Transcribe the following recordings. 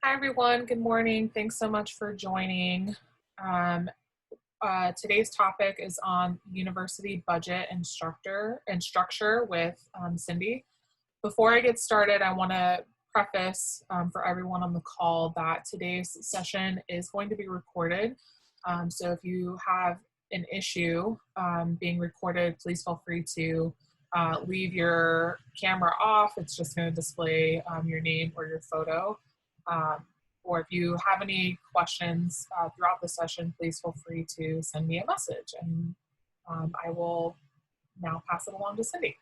Hi, everyone. Good morning. Thanks so much for joining. Um, Today's topic is on university budget and structure with Cindy. Before I get started, I want to preface for everyone on the call that today's session is going to be recorded. So if you have an issue being recorded, please feel free to leave your camera off. It's just going to display your name or your photo. Or if you have any questions throughout the session, please feel free to send me a message, and I will now pass it along to Cindy.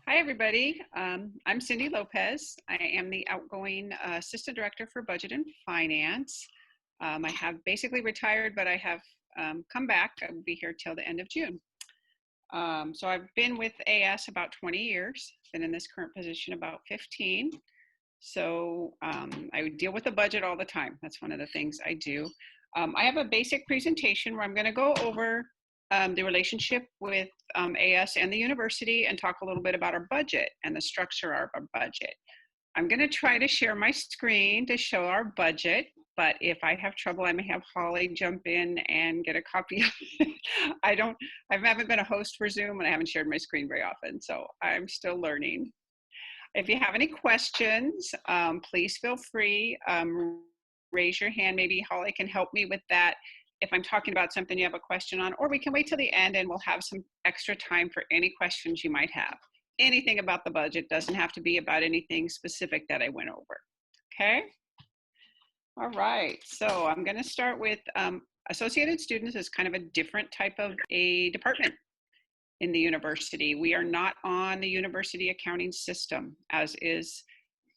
Hi, everybody. I'm Cindy Lopez. I am the outgoing Assistant Director for Budget and Finance. I have basically retired, but I have come back. I will be here till the end of June. So I've been with AS about 20 years, been in this current position about 15. So I deal with the budget all the time. That's one of the things I do. I have a basic presentation where I'm going to go over the relationship with AS and the university and talk a little bit about our budget and the structure of our budget. I'm going to try to share my screen to show our budget, but if I have trouble, I may have Holly jump in and get a copy of it. I haven't been a host for Zoom, and I haven't shared my screen very often, so I'm still learning. If you have any questions, please feel free, raise your hand. Maybe Holly can help me with that if I'm talking about something you have a question on, or we can wait till the end and we'll have some extra time for any questions you might have. Anything about the budget, doesn't have to be about anything specific that I went over, okay? All right, so I'm gonna start with Associated Students is kind of a different type of a department in the university. We are not on the university accounting system, as is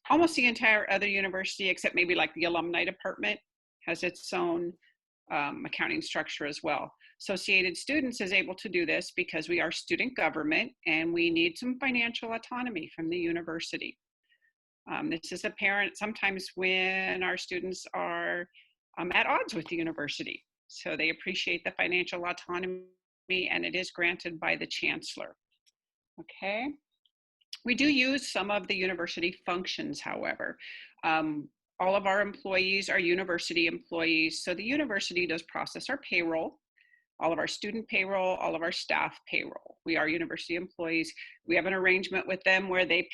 almost the entire other university, except maybe like the alumni department has its own accounting structure as well. Associated Students is able to do this because we are student government and we need some financial autonomy from the university. This is apparent sometimes when our students are at odds with the university. So they appreciate the financial autonomy, and it is granted by the chancellor. Okay. We do use some of the university functions, however. All of our employees are university employees, so the university does process our payroll, all of our student payroll, all of our staff payroll. We are university employees. We have an arrangement with them where they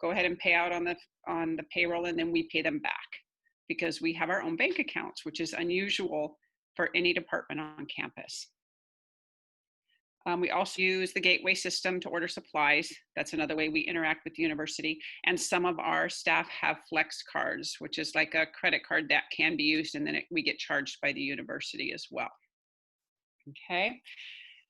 go ahead and pay out on the payroll, and then we pay them back because we have our own bank accounts, which is unusual for any department on campus. We also use the gateway system to order supplies. That's another way we interact with the university. And some of our staff have flex cards, which is like a credit card that can be used, and then we get charged by the university as well. Okay,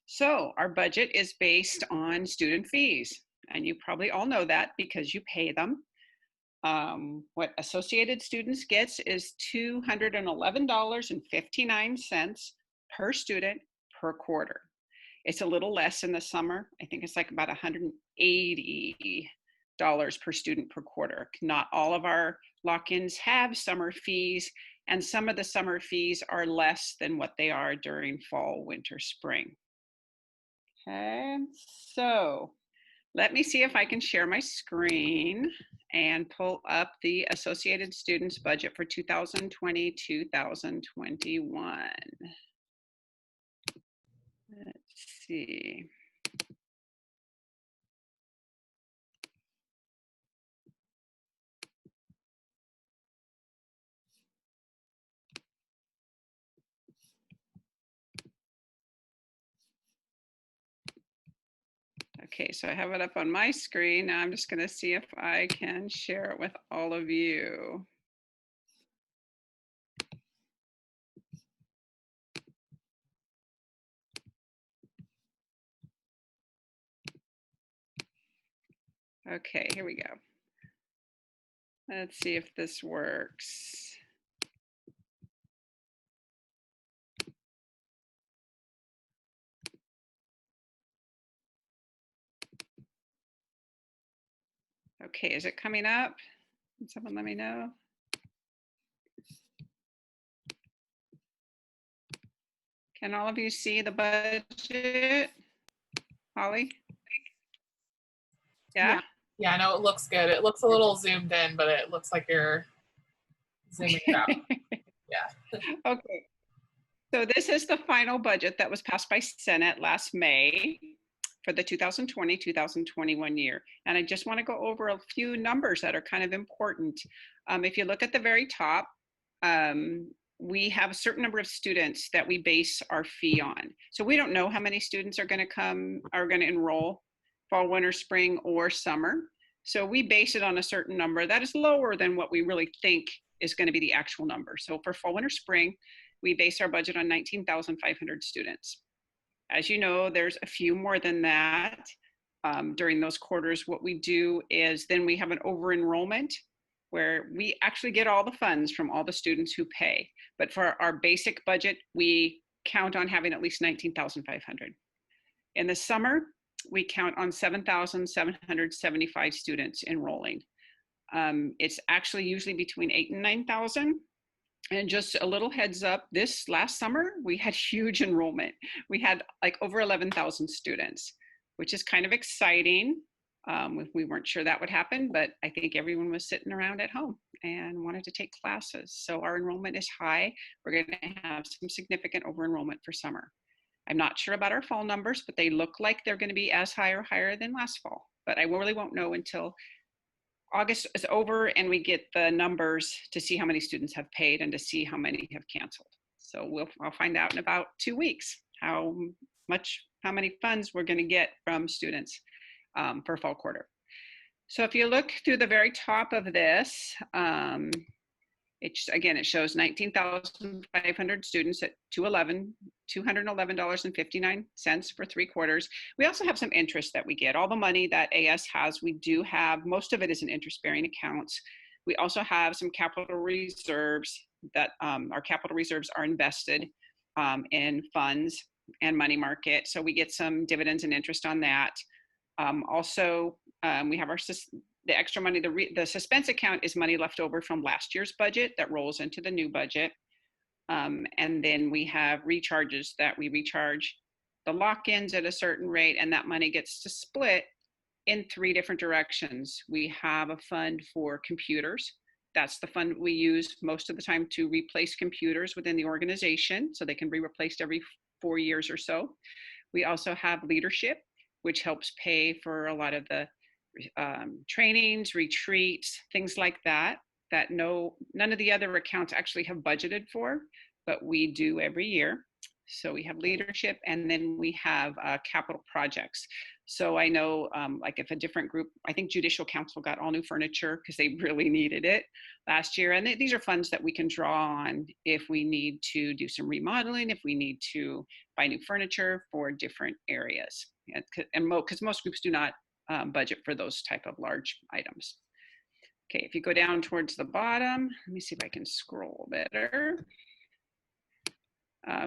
so our budget is based on student fees, and you probably all know that because you pay them. What Associated Students gets is $211.59 per student per quarter. It's a little less in the summer. I think it's like about $180 per student per quarter. Not all of our lock-ins have summer fees, and some of the summer fees are less than what they are during fall, winter, spring. Okay, so let me see if I can share my screen and pull up the Associated Students budget for 2020-2021. Let's see. Okay, so I have it up on my screen. Now I'm just going to see if I can share it with all of you. Okay, here we go. Let's see if this works. Okay, is it coming up? Can someone let me know? Can all of you see the budget? Holly? Yeah? Yeah, I know it looks good. It looks a little zoomed in, but it looks like you're zooming it out. Yeah. Okay, so this is the final budget that was passed by Senate last May for the 2020-2021 year. And I just want to go over a few numbers that are kind of important. If you look at the very top, we have a certain number of students that we base our fee on. So we don't know how many students are going to enroll fall, winter, spring, or summer. So we base it on a certain number that is lower than what we really think is going to be the actual number. So for fall, winter, spring, we base our budget on 19,500 students. As you know, there's a few more than that. During those quarters, what we do is then we have an over enrollment where we actually get all the funds from all the students who pay. But for our basic budget, we count on having at least 19,500. In the summer, we count on 7,775 students enrolling. It's actually usually between 8,000 and 9,000. And just a little heads up, this last summer, we had huge enrollment. We had like over 11,000 students, which is kind of exciting. We weren't sure that would happen, but I think everyone was sitting around at home and wanted to take classes. So our enrollment is high. We're going to have some significant over enrollment for summer. I'm not sure about our fall numbers, but they look like they're going to be as high or higher than last fall. But I really won't know until August is over and we get the numbers to see how many students have paid and to see how many have canceled. So I'll find out in about 2 weeks how many funds we're going to get from students for fall quarter. So if you look through the very top of this, it shows 19,500 students at $211.59 for 3 quarters. We also have some interest that we get. All the money that AS has, we do have, most of it is in interest-bearing accounts. We also have some capital reserves that our capital reserves are invested in funds and money market. So we get some dividends and interest on that. We have the extra money, the suspense account is money left over from last year's budget that rolls into the new budget. And then we have recharges that we recharge the lock-ins at a certain rate, and that money gets to split in 3 different directions. We have a fund for computers. That's the fund we use most of the time to replace computers within the organization, so they can be replaced every 4 years or so. We also have leadership, which helps pay for a lot of the trainings, retreats, things like that, that none of the other accounts actually have budgeted for, but we do every year. So we have leadership, and then we have capital projects. So I know like if a different group, I think Judicial Council got all new furniture because they really needed it last year. And these are funds that we can draw on if we need to do some remodeling, if we need to buy new furniture for different areas. And because most groups do not budget for those type of large items. Okay, if you go down towards the bottom, let me see if I can scroll better.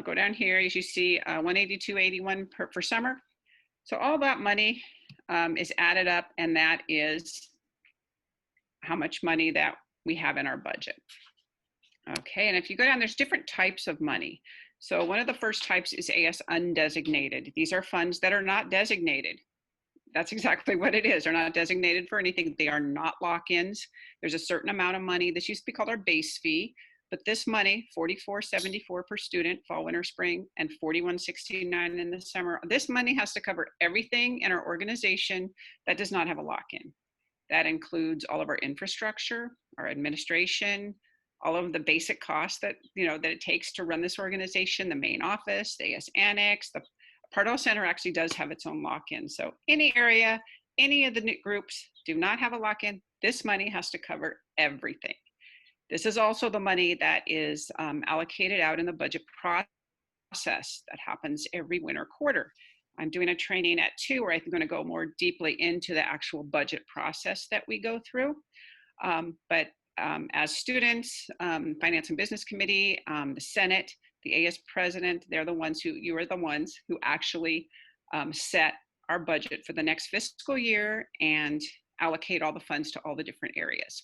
Go down here, as you see, 182.81 for summer. So all that money is added up, and that is how much money that we have in our budget. Okay, and if you go down, there's different types of money. So one of the first types is AS undesignated. These are funds that are not designated. That's exactly what it is. They're not designated for anything. They are not lock-ins. There's a certain amount of money. This used to be called our base fee, but this money, $44.74 per student, fall, winter, spring, and $41.69 in the summer. This money has to cover everything in our organization that does not have a lock-in. That includes all of our infrastructure, our administration, all of the basic costs that it takes to run this organization, the main office, the AS Annex, the Pardall Center actually does have its own lock-in. So any area, any of the groups do not have a lock-in, this money has to cover everything. This is also the money that is allocated out in the budget process that happens every winter quarter. I'm doing a training at 2 where I'm going to go more deeply into the actual budget process that we go through. As students, Finance and Business Committee, the Senate, the AS President, you are the ones who actually set our budget for the next fiscal year and allocate all the funds to all the different areas.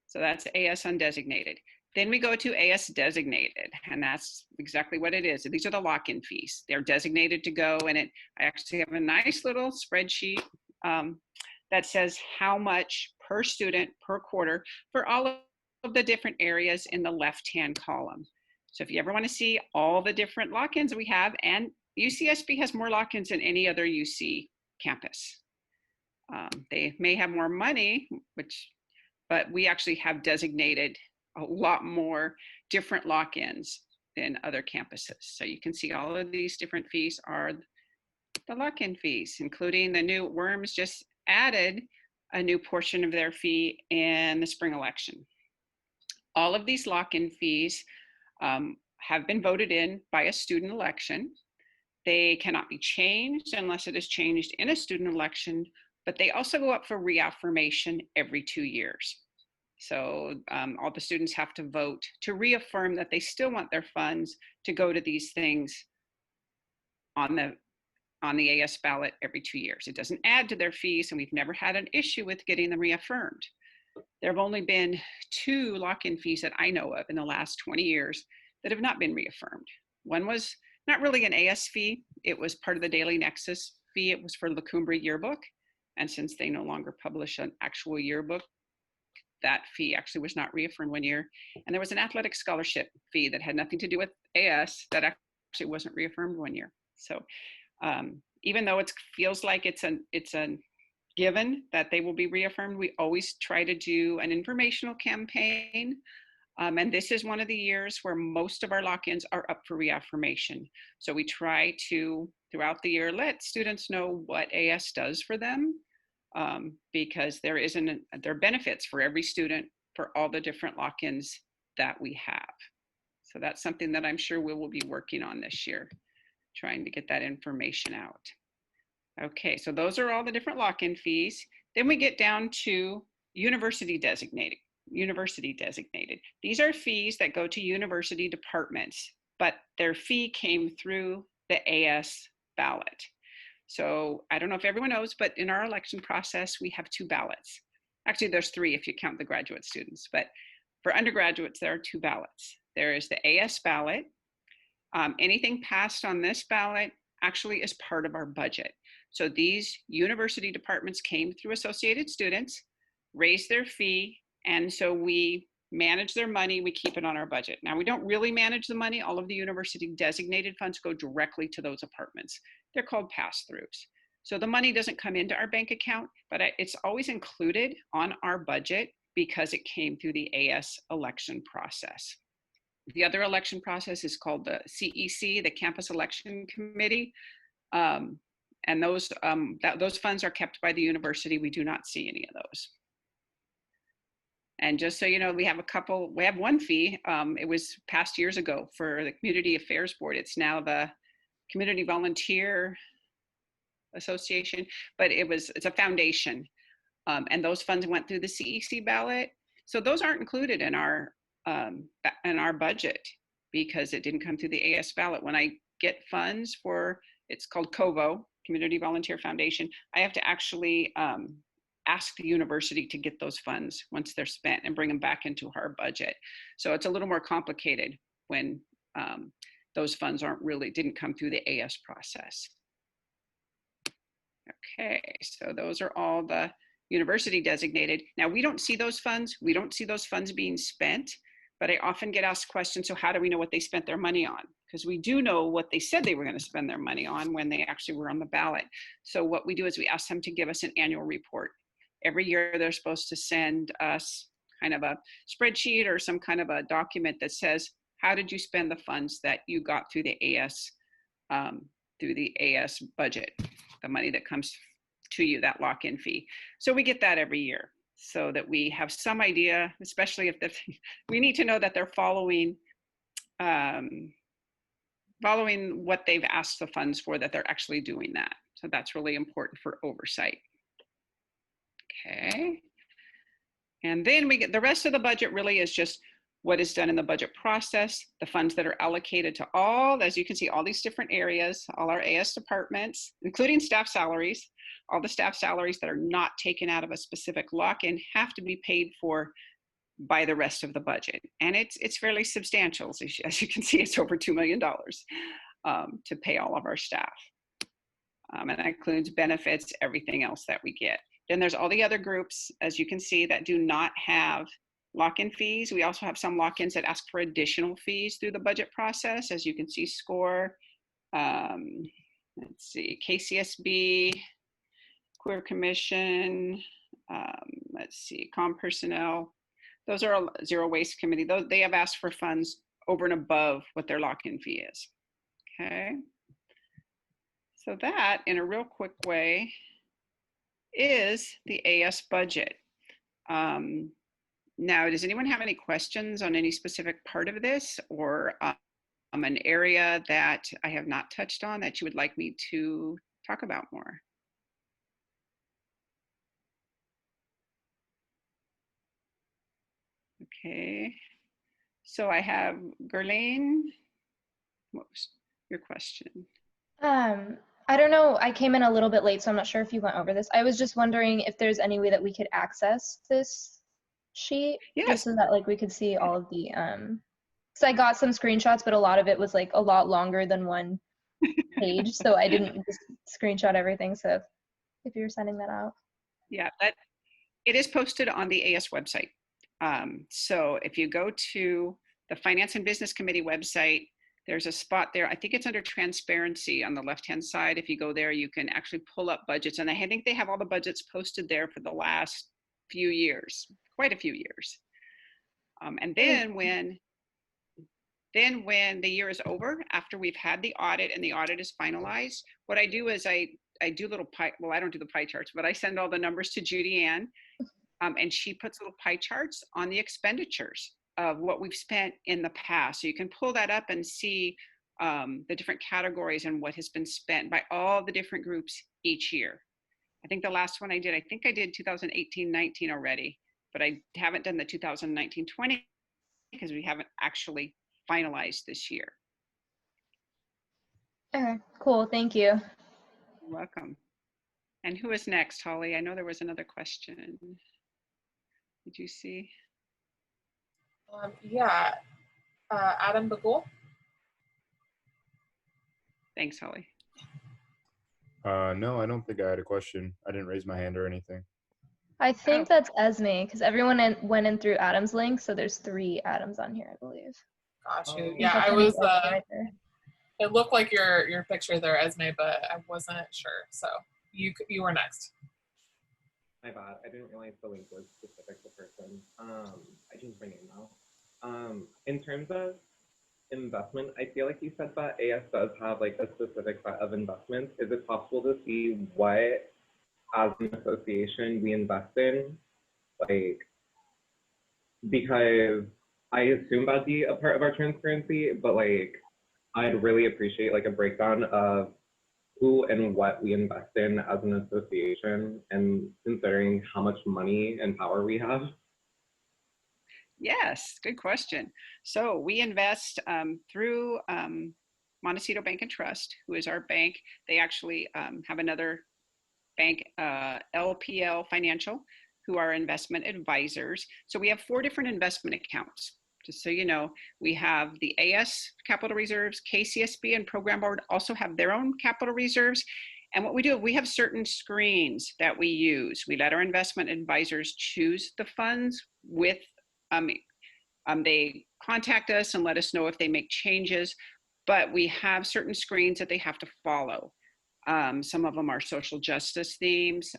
So that's AS undesignated. Then we go to AS designated, and that's exactly what it is. These are the lock-in fees. They're designated to go, and I actually have a nice little spreadsheet that that says how much per student per quarter for all of the different areas in the left-hand column. So if you ever want to see all the different lock-ins we have, and UCSB has more lock-ins than any other UC campus. They may have more money, but we actually have designated a lot more different lock-ins than other campuses. So you can see all of these different fees are the lock-in fees, including the new Worms just added a new portion of their fee in the spring election. All of these lock-in fees have been voted in by a student election. They cannot be changed unless it is changed in a student election, but they also go up for reaffirmation every 2 years. So all the students have to vote to reaffirm that they still want their funds to go to these things on the AS ballot every 2 years. It doesn't add to their fees, and we've never had an issue with getting them reaffirmed. There have only been 2 lock-in fees that I know of in the last 20 years that have not been reaffirmed. One was not really an AS fee. It was part of the Daily Nexus fee. It was for the Cumbre yearbook. And since they no longer publish an actual yearbook, that fee actually was not reaffirmed 1 year. And there was an athletic scholarship fee that had nothing to do with AS that actually wasn't reaffirmed 1 year. So even though it feels like it's a given that they will be reaffirmed, we always try to do an informational campaign. And this is one of the years where most of our lock-ins are up for reaffirmation. So we try to, throughout the year, let students know what AS does for them, because there are benefits for every student for all the different lock-ins that we have. So that's something that I'm sure we will be working on this year, trying to get that information out. Okay, so those are all the different lock-in fees. Then we get down to university designated. These are fees that go to university departments, but their fee came through the AS ballot. So I don't know if everyone knows, but in our election process, we have 2 ballots. Actually, there's 3 if you count the graduate students, but for undergraduates, there are 2 ballots. There is the AS ballot. Anything passed on this ballot actually is part of our budget. So these university departments came through Associated Students, raised their fee, and so we manage their money, we keep it on our budget. Now, we don't really manage the money. All of the university designated funds go directly to those apartments. They're called pass-throughs. So the money doesn't come into our bank account, but it's always included on our budget because it came through the AS election process. The other election process is called the CEC, the Campus Election Committee. And those funds are kept by the university. We do not see any of those. And just so you know, we have one fee. It was passed years ago for the Community Affairs Board. It's now the Community Volunteer Association, but it's a foundation. And those funds went through the CEC ballot. So those aren't included in our budget because it didn't come through the AS ballot. When I get funds for, it's called COVO, Community Volunteer Foundation, I have to actually ask the university to get those funds once they're spent and bring them back into our budget. So it's a little more complicated when those funds didn't come through the AS process. Okay, so those are all the university designated. Now we don't see those funds. We don't see those funds being spent, but I often get asked questions, so how do we know what they spent their money on? Because we do know what they said they were going to spend their money on when they actually were on the ballot. So what we do is we ask them to give us an annual report. Every year they're supposed to send us kind of a spreadsheet or some kind of a document that says, how did you spend the funds that you got through the AS budget, the money that comes to you, that lock-in fee. So we get that every year so that we have some idea, especially if we need to know that they're following what they've asked the funds for, that they're actually doing that. So that's really important for oversight. Okay. And then we get the rest of the budget really is just what is done in the budget process, the funds that are allocated to all, as you can see, all these different areas, all our AS departments, including staff salaries. All the staff salaries that are not taken out of a specific lock-in have to be paid for by the rest of the budget. And it's fairly substantial. As you can see, it's over $2 million to pay all of our staff. And that includes benefits, everything else that we get. Then there's all the other groups, as you can see, that do not have lock-in fees. We also have some lock-ins that ask for additional fees through the budget process. As you can see, SCORE, let's see, KCSB, Queer Commission, let's see, Com Personnel. Those are Zero Waste Committee. Those, they have asked for funds over and above what their lock-in fee is. Okay. So that, in a real quick way, is the AS budget. Now, does anyone have any questions on any specific part of this, or an area that I have not touched on that you would like me to talk about more? Okay, so I have Gerlane. What was your question? Um, I don't know. I came in a little bit late, so I'm not sure if you went over this. I was just wondering if there's any way that we could access this sheet, just Yes. so that like we could see all of the so I got some screenshots, but a lot of it was like a lot longer than one page, so I didn't just screenshot everything. So if you're sending that out. Yeah, that it is posted on the AS website. So if you go to the Finance and Business Committee website, there's a spot there. I think it's under transparency on the left-hand side. If you go there, you can actually pull up budgets. And I think they have all the budgets posted there for the last few years, quite a few years. And then when the year is over, after we've had the audit and the audit is finalized, what I do is I do little pie, well, I don't do the pie charts, but I send all the numbers to Judy Ann, and she puts little pie charts on the expenditures of what we've spent in the past. So you can pull that up and see the different categories and what has been spent by all the different groups each year. I think the last one I did 2018-19 already, but I haven't done the 2019-20 because we haven't actually finalized this year. Okay, cool. Thank you. You're welcome. And who is next, Holly? I know there was another question. Did you see? Yeah, Adam Bagul. Thanks, Holly. No, I don't think I had a question. I didn't raise my hand or anything. I think that's Esme, because everyone went in through Adam's link, so there's 3 Adams on here, I believe. Got you. I Yeah, I think was. right there. It looked like your picture there, Esme, but I wasn't sure. So you were next. My bad. I didn't realize the link was specific to person. I changed my name now. In terms of investment, I feel like you said that AS does have like a specific set of investments. Is it possible to see what, as an association, we invest in? Like, because I assume that'd be a part of our transparency, but like, I'd really appreciate like a breakdown of who and what we invest in as an association, and considering how much money and power we have. Yes, good question. So we invest through Montecito Bank and Trust, who is our bank. They actually have another bank, LPL Financial, who are investment advisors. So we have 4 different investment accounts. Just so you know, we have the AS capital reserves, KCSB and program board also have their own capital reserves. And what we do, we have certain screens that we use. We let our investment advisors choose the funds with, they contact us and let us know if they make changes, but we have certain screens that they have to follow. Some of them are social justice themes,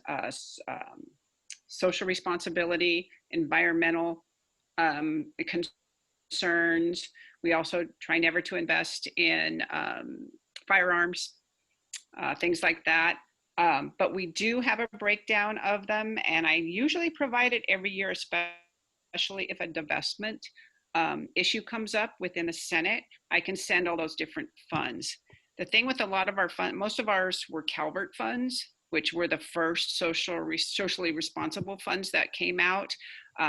social responsibility, environmental concerns. We also try never to invest in firearms, things like that. But we do have a breakdown of them, and I usually provide it every year, especially if a divestment issue comes up within the Senate. I can send all those different funds. The thing with a lot of our funds, most of ours were Calvert funds, which were the first socially responsible funds that came out.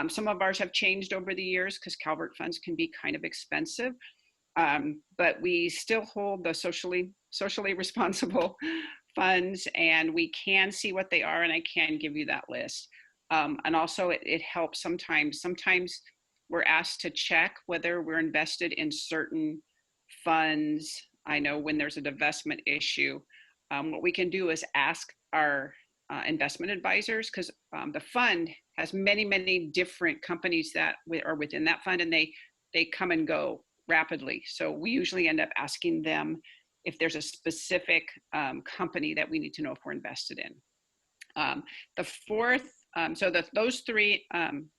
Some of ours have changed over the years because Calvert funds can be kind of expensive, but we still hold the socially responsible funds, and we can see what they are, and I can give you that list. And also it helps sometimes. Sometimes we're asked to check whether we're invested in certain funds. I know when there's a divestment issue, what we can do is ask our investment advisors, because the fund has many, many different companies that are within that fund, and they come and go rapidly. So we usually end up asking them if there's a specific company that we need to know if we're invested in. The fourth, those three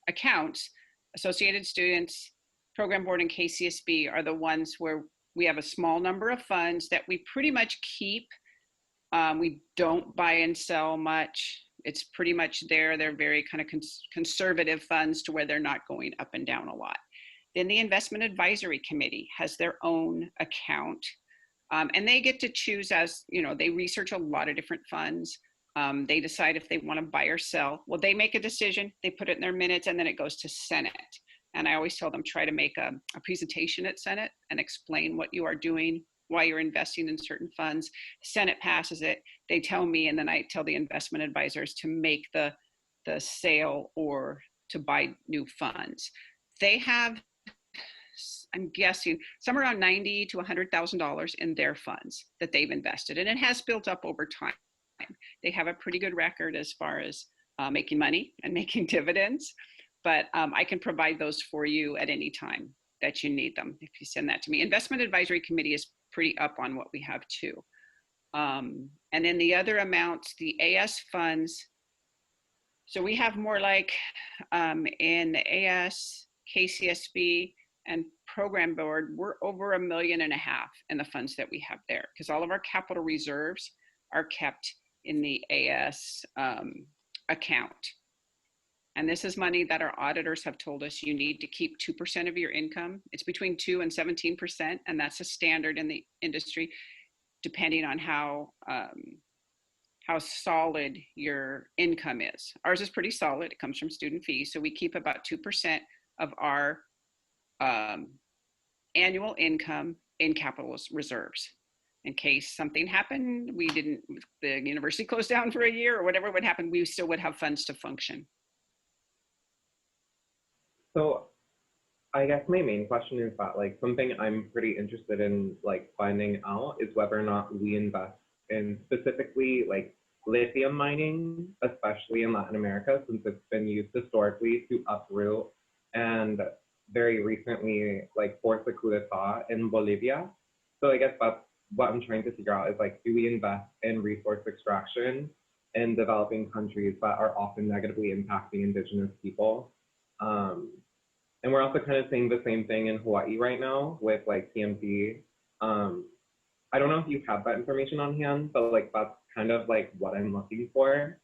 accounts, Associated Students, Program Board, and KCSB, are the ones where we have a small number of funds that we pretty much keep. We don't buy and sell much. It's pretty much there. They're very kind of conservative funds to where they're not going up and down a lot. Then the Investment Advisory Committee has their own account. And they get to choose, as you know, they research a lot of different funds. They decide if they want to buy or sell. Well, they make a decision, they put it in their minutes, and then it goes to Senate. And I always tell them, try to make a presentation at Senate and explain what you are doing, why you're investing in certain funds. Senate passes it, they tell me, and then I tell the investment advisors to make the sale or to buy new funds. They have, I'm guessing, somewhere around $90,000 to $100,000 in their funds that they've invested, and it has built up over time. They have a pretty good record as far as making money and making dividends, but I can provide those for you at any time that you need them if you send that to me. Investment Advisory Committee is pretty up on what we have too. And then the other amounts, the AS funds, so we have more like in AS, KCSB, and Program Board, we're over $1.5 million in the funds that we have there, because all of our capital reserves are kept in the AS account. And this is money that our auditors have told us you need to keep 2% of your income. It's between 2 and 17%, and that's a standard in the industry, depending on how solid your income is. Ours is pretty solid. It comes from student fees, so we keep about 2% of our annual income in capital reserves. In case something happened, the university closed down for a year or whatever would happen, we still would have funds to function. So I guess my main question is that, like, something I'm pretty interested in, like, finding out is whether or not we invest in specifically, like, lithium mining, especially in Latin America, since it's been used historically to uproot and very recently, like, force a coup d'etat in Bolivia. So I guess that's what I'm trying to figure out is, like, do we invest in resource extraction in developing countries that are often negatively impacting indigenous people? And we're also kind of seeing the same thing in Hawaii right now with, like, TMT. I don't know if you have that information on hand, but, like, that's kind of like what I'm looking for.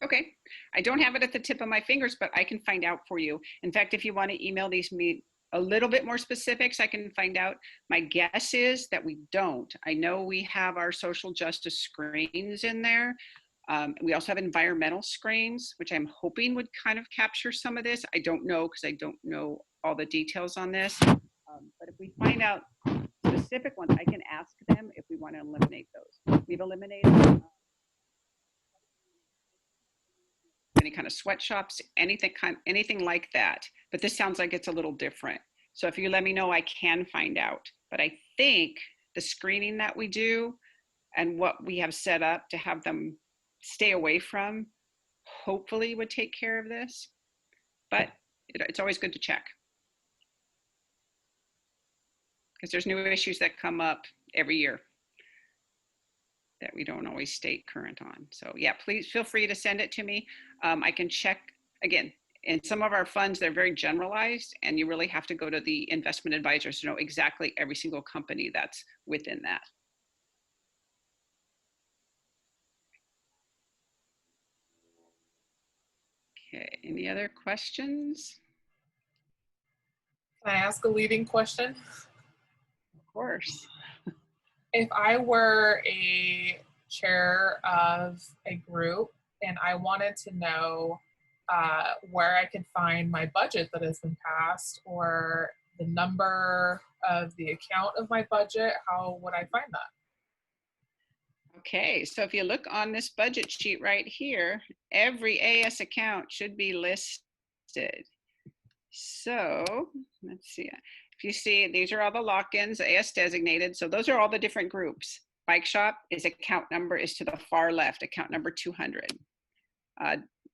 Okay, I don't have it at the tip of my fingers, but I can find out for you. In fact, if you want to email me a little bit more specifics, I can find out. My guess is that we don't. I know we have our social justice screens in there. We also have environmental screens, which I'm hoping would kind of capture some of this. I don't know, because I don't know all the details on this. But if we find out specific ones, I can ask them if we want to eliminate those. We've eliminated any kind of sweatshops, anything like that. But this sounds like it's a little different. So if you let me know, I can find out. But I think the screening that we do and what we have set up to have them stay away from, hopefully would take care of this. But it's always good to check, because there's new issues that come up every year that we don't always stay current on. So yeah, please feel free to send it to me. I can check. Again, in some of our funds, they're very generalized, and you really have to go to the investment advisors to know exactly every single company that's within that. Okay, any other questions? Can I ask a leading question? Of course. If I were a chair of a group and I wanted to know where I could find my budget that has been passed, or the number of the account of my budget, how would I find that? Okay, so if you look on this budget sheet right here, every AS account should be listed. So let's see. If you see, these are all the lock-ins, AS designated. So those are all the different groups Bike shop is account number is to the far left, account number 200.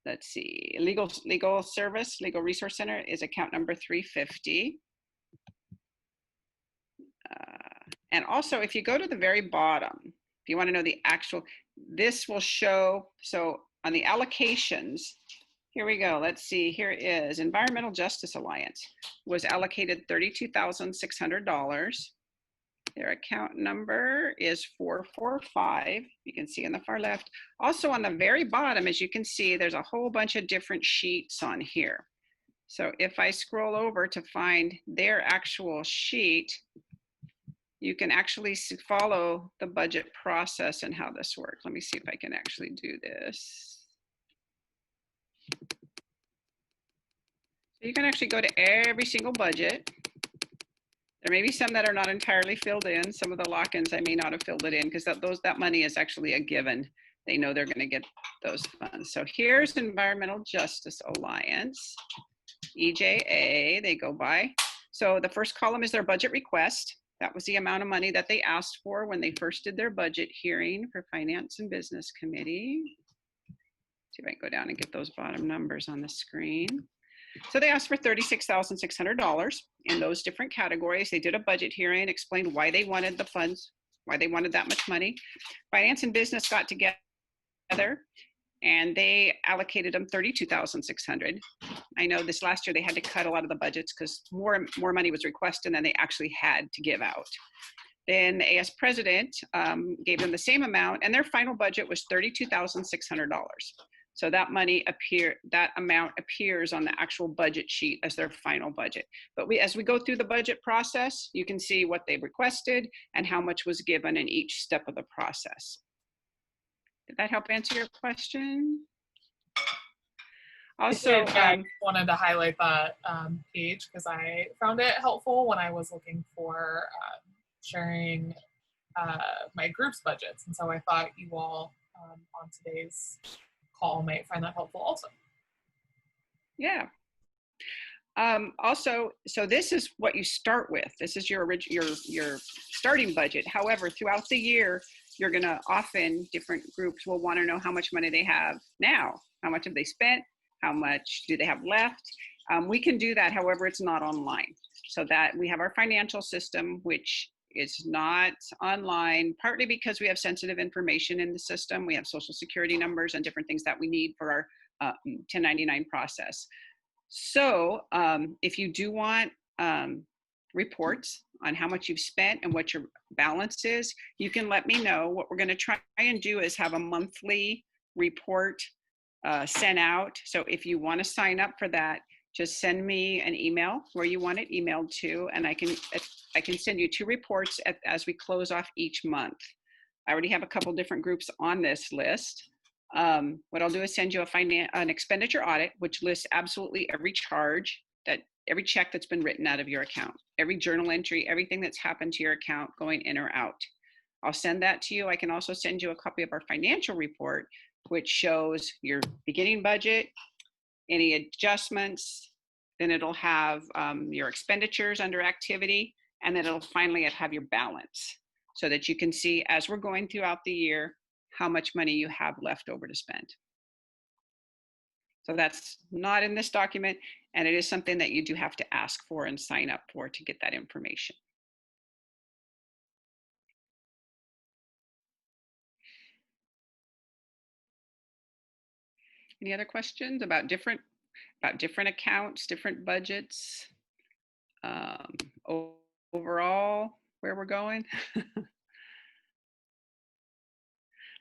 Let's see, legal service, legal resource center is account number 350. And also, if you go to the very bottom, if you want to know the actual, this will show, so on the allocations, here we go. Let's see, here is Environmental Justice Alliance was allocated $32,600. Their account number is 445. You can see on the far left. Also on the very bottom, as you can see, there's a whole bunch of different sheets on here. So if I scroll over to find their actual sheet, you can actually follow the budget process and how this works. Let me see if I can actually do this. So you can actually go to every single budget. There may be some that are not entirely filled in. Some of the lock-ins I may not have filled it in because that money is actually a given. They know they're going to get those funds. So here's Environmental Justice Alliance, EJA, they go by. So the first column is their budget request. That was the amount of money that they asked for when they first did their budget hearing for Finance and Business Committee. See if I can go down and get those bottom numbers on the screen. So they asked for $36,600 in those different categories. They did a budget hearing, explained why they wanted the funds, why they wanted that much money. Finance and Business got together and they allocated them $32,600. I know this last year they had to cut a lot of the budgets because more money was requested than they actually had to give out. Then the AS president gave them the same amount, and their final budget was $32,600. So that amount appears on the actual budget sheet as their final budget. But as we go through the budget process, you can see what they requested and how much was given in each step of the process. Did that help answer your question? Also, I wanted to highlight that page because I found it helpful when I was looking for sharing my group's budgets. And so I thought you all on today's call might find that helpful also. Yeah. Also, so this is what you start with. This is your starting budget. However, throughout the year, you're going to often, different groups will want to know how much money they have now. How much have they spent? How much do they have left? We can do that. However, it's not online. So that we have our financial system, which is not online, partly because we have sensitive information in the system. We have social security numbers and different things that we need for our 1099 process. So if you do want reports on how much you've spent and what your balance is, you can let me know. What we're going to try and do is have a monthly report sent out. So if you want to sign up for that, just send me an email where you want it emailed to, and I can send you 2 reports as we close off each month. I already have a couple different groups on this list. What I'll do is send you an expenditure audit, which lists absolutely every charge, every check that's been written out of your account, every journal entry, everything that's happened to your account going in or out. I'll send that to you. I can also send you a copy of our financial report, which shows your beginning budget, any adjustments, then it'll have your expenditures under activity, and then it'll finally have your balance so that you can see as we're going throughout the year how much money you have left over to spend. So that's not in this document, and it is something that you do have to ask for and sign up for to get that information. Any other questions about different accounts, different budgets, overall, where we're going?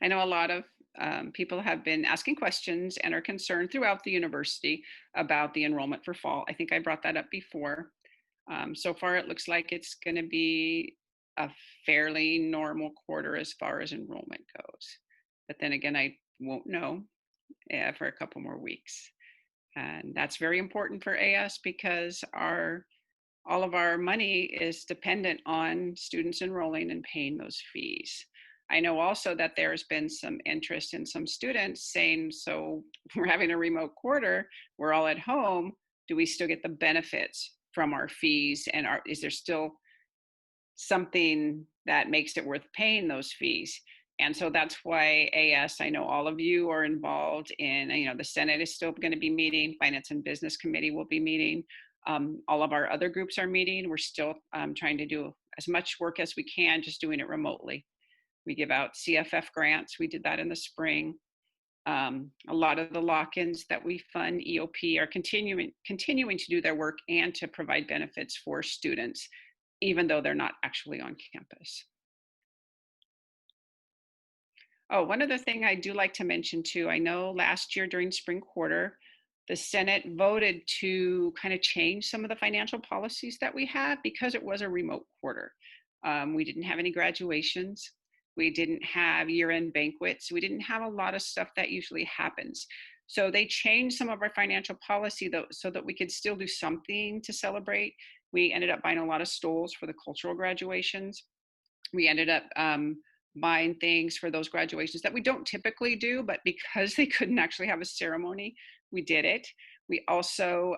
I know a lot of people have been asking questions and are concerned throughout the university about the enrollment for fall. I think I brought that up before. So far, it looks like it's going to be a fairly normal quarter as far as enrollment goes. But then again, I won't know for a couple more weeks. And that's very important for AS because all of our money is dependent on students enrolling and paying those fees. I know also that there's been some interest in some students saying, so we're having a remote quarter, we're all at home, do we still get the benefits from our fees? And is there still something that makes it worth paying those fees. And so that's why AS, I know all of you are involved in, the Senate is still going to be meeting, Finance and Business Committee will be meeting. All of our other groups are meeting. We're still trying to do as much work as we can, just doing it remotely. We give out CFF grants. We did that in the spring. A lot of the lock-ins that we fund, EOP, are continuing to do their work and to provide benefits for students, even though they're not actually on campus. Oh, one other thing I do like to mention too, I know last year during spring quarter, the Senate voted to kind of change some of the financial policies that we had because it was a remote quarter. We didn't have any graduations. We didn't have year-end banquets. We didn't have a lot of stuff that usually happens. So they changed some of our financial policy though, so that we could still do something to celebrate. We ended up buying a lot of stoles for the cultural graduations. We ended up buying things for those graduations that we don't typically do, but because they couldn't actually have a ceremony, we did it. We also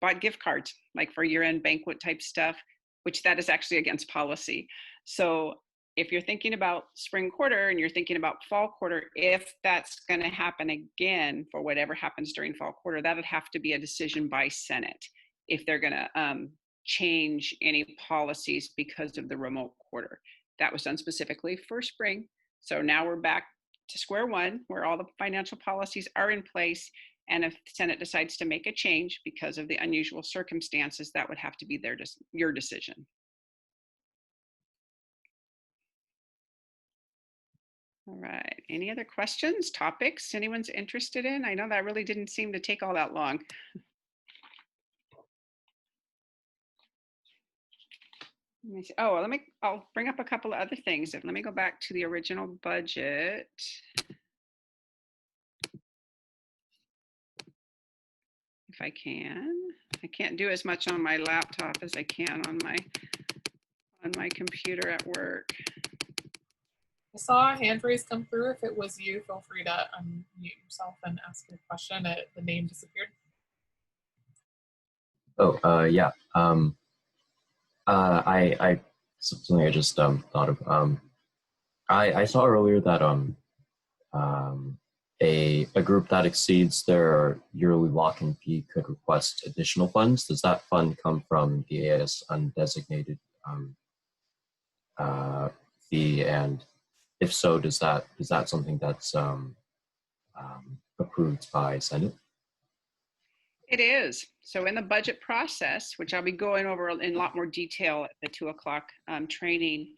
bought gift cards, like for year-end banquet type stuff, which that is actually against policy. So if you're thinking about spring quarter and you're thinking about fall quarter, if that's going to happen again for whatever happens during fall quarter, that would have to be a decision by Senate if they're going to change any policies because of the remote quarter. That was done specifically for spring. So now we're back to square one where all the financial policies are in place. And if the Senate decides to make a change because of the unusual circumstances, that would have to be your decision. All right, any other questions, topics anyone's interested in? I know that really didn't seem to take all that long. Let me see. Oh, I'll bring up a couple of other things. Let me go back to the original budget. If I can. I can't do as much on my laptop as I can on my computer at work. I saw a hand raise come through. If it was you, feel free to unmute yourself and ask your question. The name disappeared. Oh, yeah. I something I just thought of. I saw earlier that a group that exceeds their yearly lock-in fee could request additional funds. Does that fund come from the AS undesignated fee? And if so, is that something that's approved by Senate? It is. So in the budget process, which I'll be going over in a lot more detail at the 2 o'clock training,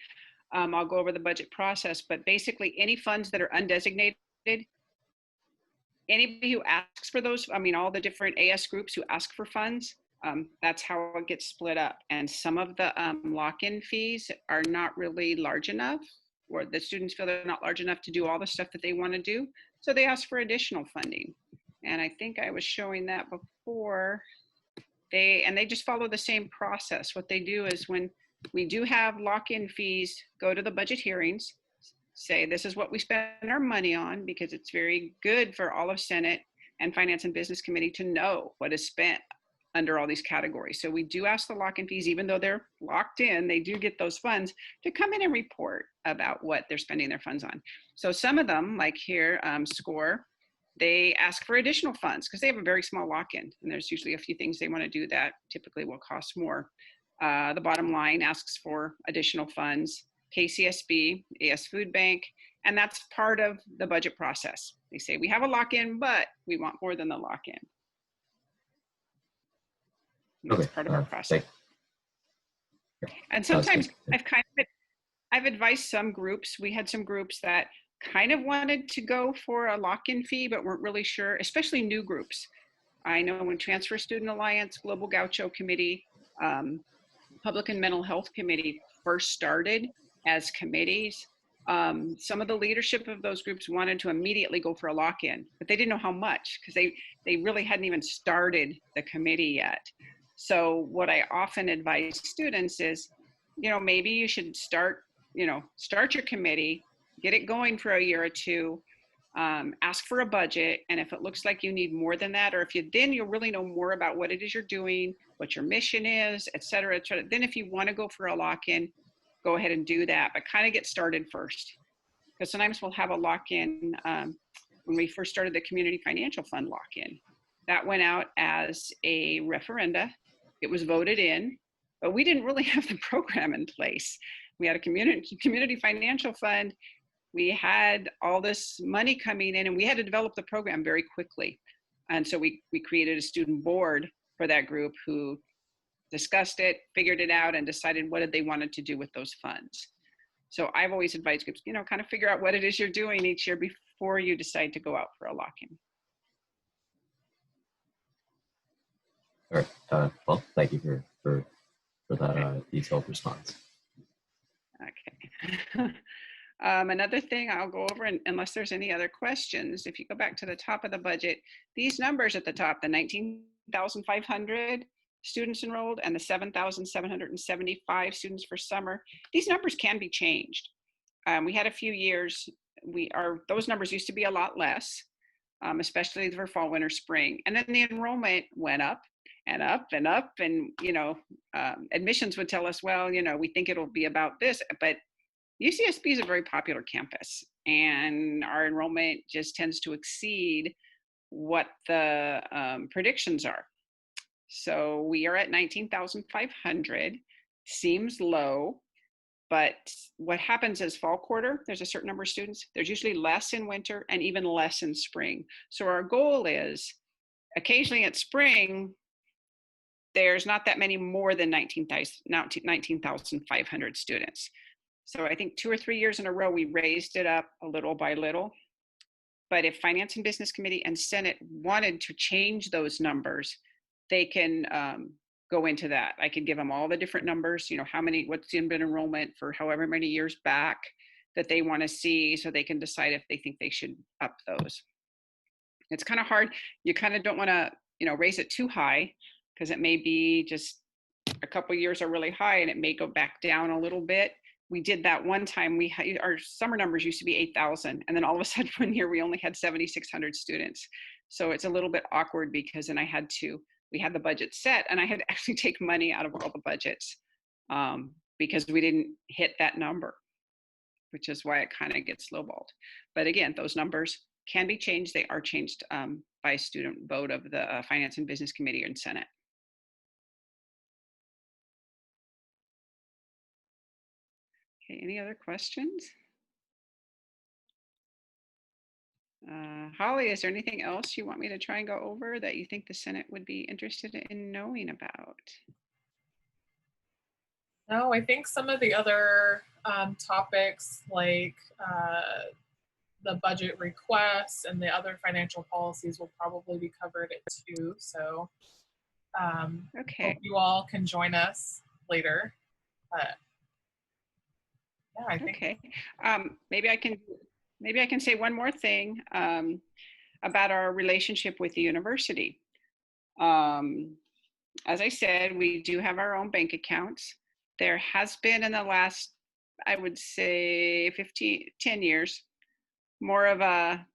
I'll go over the budget process, but basically any funds that are undesignated, anybody who asks for those, all the different AS groups who ask for funds, that's how it gets split up. And some of the lock-in fees are not really large enough, or the students feel they're not large enough to do all the stuff that they want to do. So they ask for additional funding. And I think I was showing that before. They just follow the same process. What they do is when we do have lock-in fees, go to the budget hearings, say this is what we spend our money on, because it's very good for all of Senate and Finance and Business Committee to know what is spent under all these categories. So we do ask the lock-in fees, even though they're locked in, they do get those funds to come in and report about what they're spending their funds on. So some of them, like here, SCORE, they ask for additional funds because they have a very small lock-in, and there's usually a few things they want to do that typically will cost more. The bottom line asks for additional funds, KCSB, AS Food Bank, and that's part of the budget process. They say we have a lock-in, but we want more than the lock-in. That's okay. part of our process. And sometimes I've advised some groups. We had some groups that kind of wanted to go for a lock-in fee, but weren't really sure, especially new groups. I know when Transfer Student Alliance, Global Gaucho Committee, Public and Mental Health Committee first started as committees, some of the leadership of those groups wanted to immediately go for a lock-in, but they didn't know how much because they really hadn't even started the committee yet. So what I often advise students is, maybe you should start your committee, get it going for a year or two, ask for a budget. And if it looks like you need more than that, or if you, then you'll really know more about what it is you're doing, what your mission is, et cetera, et cetera. Then if you want to go for a lock-in, go ahead and do that, but kind of get started first. Because sometimes we'll have a lock-in. When we first started the Community Financial Fund lock-in, that went out as a referenda. It was voted in, but we didn't really have the program in place. We had a community financial fund. We had all this money coming in, and we had to develop the program very quickly. And so we created a student board for that group who discussed it, figured it out, and decided what did they wanted to do with those funds. So I've always advised groups, you know, kind of figure out what it is you're doing each year before you decide to go out for a lock-in. All right. Well, thank you for that detailed response. Okay. Another thing I'll go over, unless there's any other questions, if you go back to the top of the budget, these numbers at the top, the 19,500 students enrolled and the 7,775 students for summer, these numbers can be changed. We had a few years, those numbers used to be a lot less, especially for fall, winter, spring. And then the enrollment went up and up and up. And, you know, admissions would tell us, well, you know, we think it'll be about this, but UCSB is a very popular campus, and our enrollment just tends to exceed what the predictions are. So we are at 19,500, seems low, but what happens is fall quarter, there's a certain number of students, there's usually less in winter and even less in spring. So our goal is occasionally at spring, there's not that many more than 19,500 students. So I think 2 or 3 years in a row, we raised it up a little by little. But if Finance and Business Committee and Senate wanted to change those numbers, they can go into that. I could give them all the different numbers, you know, what's the enrollment for however many years back that they want to see, so they can decide if they think they should up those. It's kind of hard. You kind of don't want to, you know, raise it too high, because it may be just a couple of years are really high and it may go back down a little bit. We did that one time. Our summer numbers used to be 8,000, and then all of a sudden one year we only had 7,600 students. So it's a little bit awkward, because then we had the budget set, and I had to actually take money out of all the budgets because we didn't hit that number, which is why it kind of gets lowballed. But again, those numbers can be changed. They are changed by student vote of the Finance and Business Committee and Senate. Okay, any other questions? Holly, is there anything else you want me to try and go over that you think the Senate would be interested in knowing about? No, I think some of the other topics, like the budget requests and the other financial policies, will probably be covered too. So Okay. hope you all can join us later. Yeah, I think. Okay. Maybe I can say one more thing about our relationship with the university. As I said, we do have our own bank accounts. There has been, in the last, I would say 10 years, more of a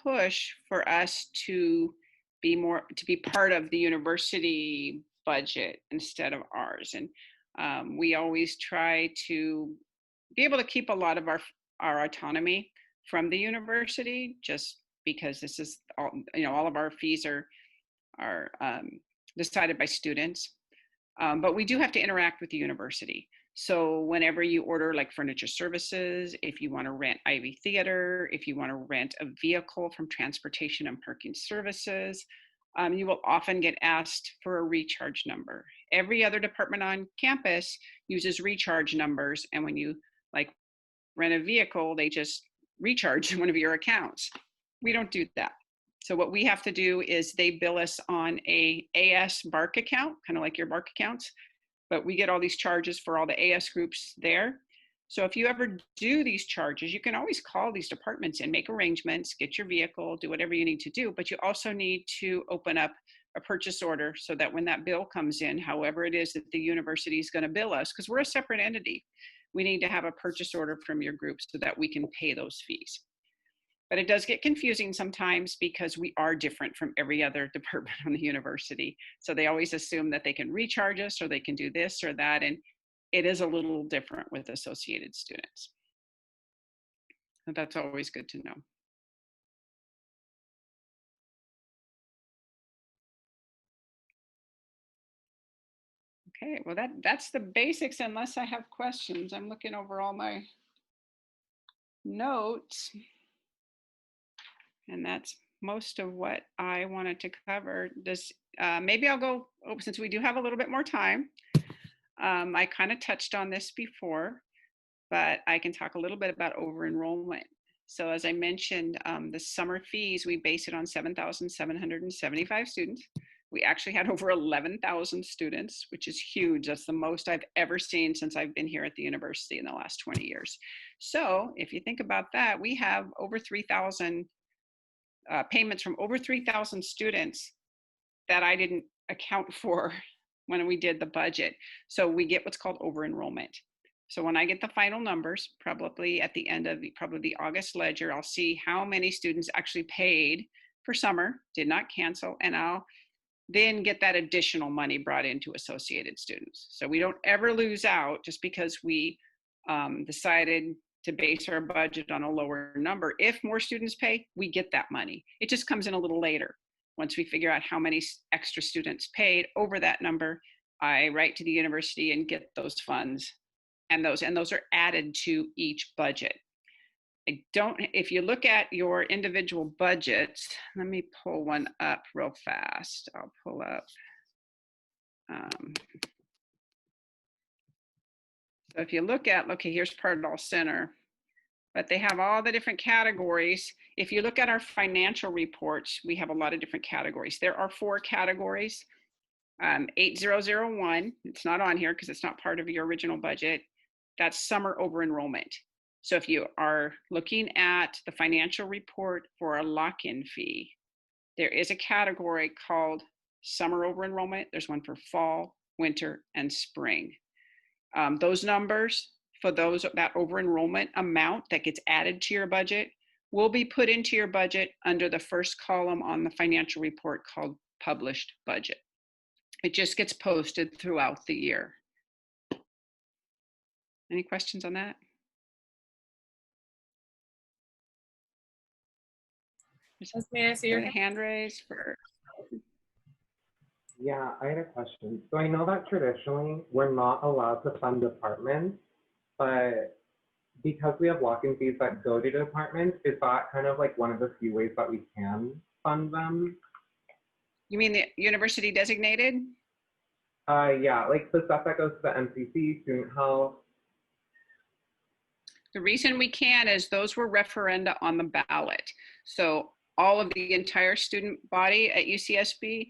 push for us to be part of the university budget instead of ours. And we always try to be able to keep a lot of our autonomy from the university, just because this is all, you know, all of our fees are decided by students. But we do have to interact with the university. So whenever you order like furniture services, if you want to rent Ivy Theater, if you want to rent a vehicle from Transportation and Parking Services, you will often get asked for a recharge number. Every other department on campus uses recharge numbers, and when you like rent a vehicle, they just recharge one of your accounts. We don't do that. So what we have to do is they bill us on a AS BARC account, kind of like your BARC accounts, but we get all these charges for all the AS groups there. So if you ever do these charges, you can always call these departments and make arrangements, get your vehicle, do whatever you need to do, but you also need to open up a purchase order so that when that bill comes in, however it is that the university is going to bill us, because we're a separate entity, we need to have a purchase order from your group so that we can pay those fees. But it does get confusing sometimes because we are different from every other department on the university. So they always assume that they can recharge us or they can do this or that. And it is a little different with associated students. So that's always good to know. Okay, well that's the basics unless I have questions. I'm looking over all my notes. And that's most of what I wanted to cover. Maybe I'll go, since we do have a little bit more time. I kind of touched on this before, but I can talk a little bit about over enrollment. So as I mentioned, the summer fees, we base it on 7,775 students. We actually had over 11,000 students, which is huge. That's the most I've ever seen since I've been here at the university in the last 20 years. So if you think about that, we have over 3,000 payments from over 3,000 students that I didn't account for when we did the budget. So we get what's called over enrollment. So when I get the final numbers, probably at the end of the August ledger, I'll see how many students actually paid for summer, did not cancel, and I'll then get that additional money brought into associated students. So we don't ever lose out just because we decided to base our budget on a lower number. If more students pay, we get that money. It just comes in a little later. Once we figure out how many extra students paid over that number, I write to the university and get those funds, and those are added to each budget. If you look at your individual budgets, let me pull one up real fast. I'll pull up. So if you look at, okay, here's Pardall Center, but they have all the different categories. If you look at our financial reports, we have a lot of different categories. There are 4 categories. 8001, it's not on here because it's not part of your original budget. That's summer over enrollment. So if you are looking at the financial report for a lock-in fee, there is a category called summer over enrollment. There's one for fall, winter, and spring. Those numbers for that over enrollment amount that gets added to your budget will be put into your budget under the first column on the financial report called published budget. It just gets posted throughout the year. Any questions on that? May I see your hand raised for? Yeah, I had a question. So I know that traditionally we're not allowed to fund departments, but because we have lock-in fees that go to departments, is that kind of like one of the few ways that we can fund them? You mean the university designated? Yeah, like the stuff that goes to the MCC, student health. The reason we can is those were referenda on the ballot. So all of the entire student body at UCSB,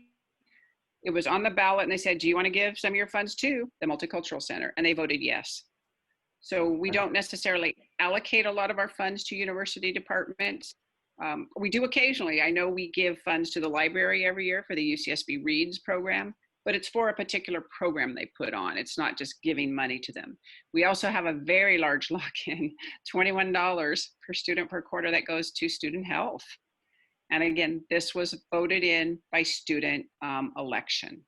it was on the ballot and they said, do you want to give some of your funds to the Multicultural Center? And they voted yes. So we don't necessarily allocate a lot of our funds to university departments. We do occasionally. I know we give funds to the library every year for the UCSB Reads program, but it's for a particular program they put on. It's not just giving money to them. We also have a very large lock-in, $21 per student per quarter that goes to student health. And again, this was voted in by student election.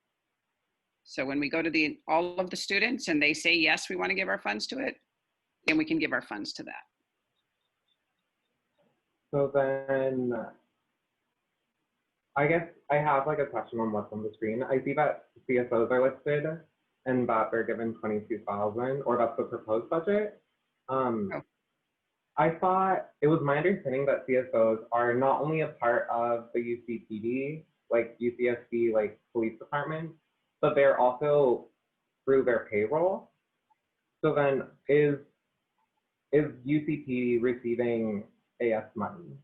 So when we go to all of the students and they say, yes, we want to give our funds to it, then we can give our funds to that. So then, I guess I have like a question on what's on the screen. I see that CSOs are listed and that they're given 22,000, or that's the proposed budget. I thought it was my understanding that CSOs are not only a part of the UCPD, like UCSB, like police department, but they're also through their payroll. So then is UCPD receiving AS money?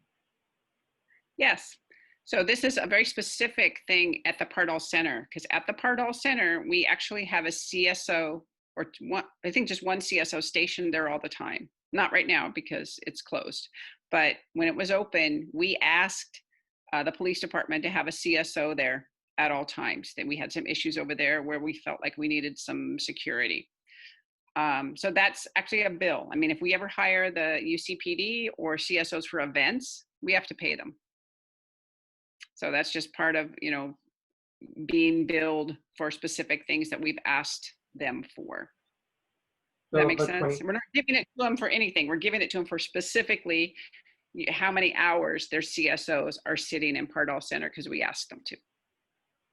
Yes. So this is a very specific thing at the Pardall Center, because at the Pardall Center, we actually have a CSO, or one, I think just one CSO stationed there all the time. Not right now because it's closed. But when it was open, we asked the police department to have a CSO there at all times. That we had some issues over there where we felt like we needed some security. So that's actually a bill. I mean, if we ever hire the UCPD or CSOs for events, we have to pay them. So that's just part of, being billed for specific things that we've asked them for. Does that make sense? We're not giving it to them for anything. We're giving it to them for specifically how many hours their CSOs are sitting in Pardall Center because we asked them to.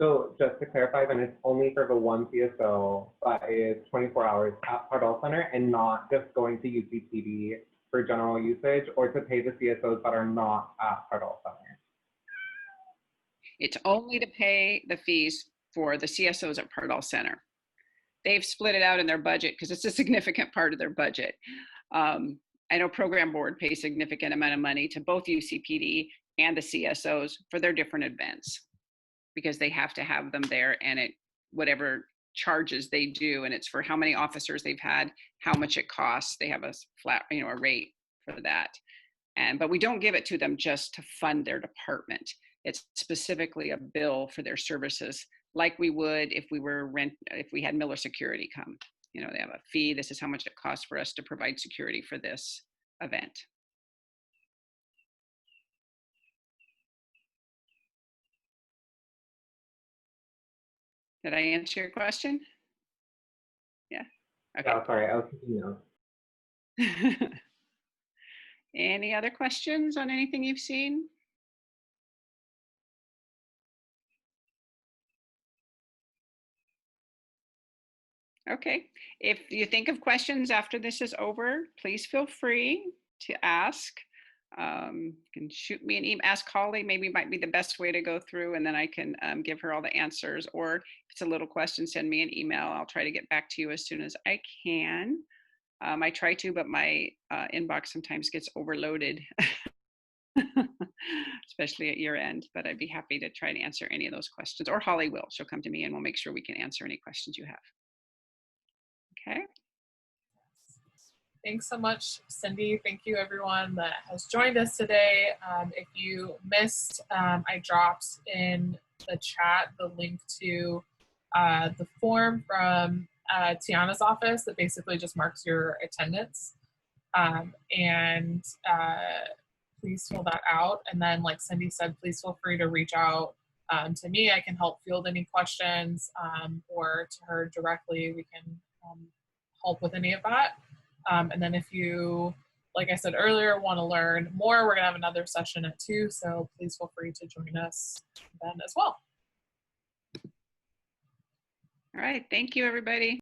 So just to clarify, then it's only for the one CSO that is 24 hours at Pardall Center and not just going to UCPD for general usage or to pay the CSOs that are not at Pardall Center. It's only to pay the fees for the CSOs at Pardall Center. They've split it out in their budget because it's a significant part of their budget. I know Program Board pays significant amount of money to both UCPD and the CSOs for their different events because they have to have them there, and whatever charges they do, and it's for how many officers they've had, how much it costs. They have a flat, a rate for that. But we don't give it to them just to fund their department. It's specifically a bill for their services, like we would if we had Miller Security come. They have a fee. This is how much it costs for us to provide security for this event. Did I answer your question? Yeah. Okay. Yeah, sorry, I was thinking no. Any other questions on anything you've seen? Okay. If you think of questions after this is over, please feel free to ask. You can shoot me an email, ask Holly, maybe might be the best way to go through, and then I can give her all the answers. Or if it's a little question, send me an email. I'll try to get back to you as soon as I can. I try to, but my inbox sometimes gets overloaded, especially at year end. But I'd be happy to try to answer any of those questions. Or Holly will. She'll come to me and we'll make sure we can answer any questions you have. Okay. Thanks so much, Cindy. Thank you, everyone that has joined us today. If you missed, I dropped in the chat the link to the form from Tiana's office that basically just marks your attendance. Please fill that out. And then, like Cindy said, please feel free to reach out to me. I can help field any questions, or to her directly. We can help with any of that. And then if you, like I said earlier, want to learn more, we're going to have another session at 2, so please feel free to join us then as well. All right. Thank you, everybody.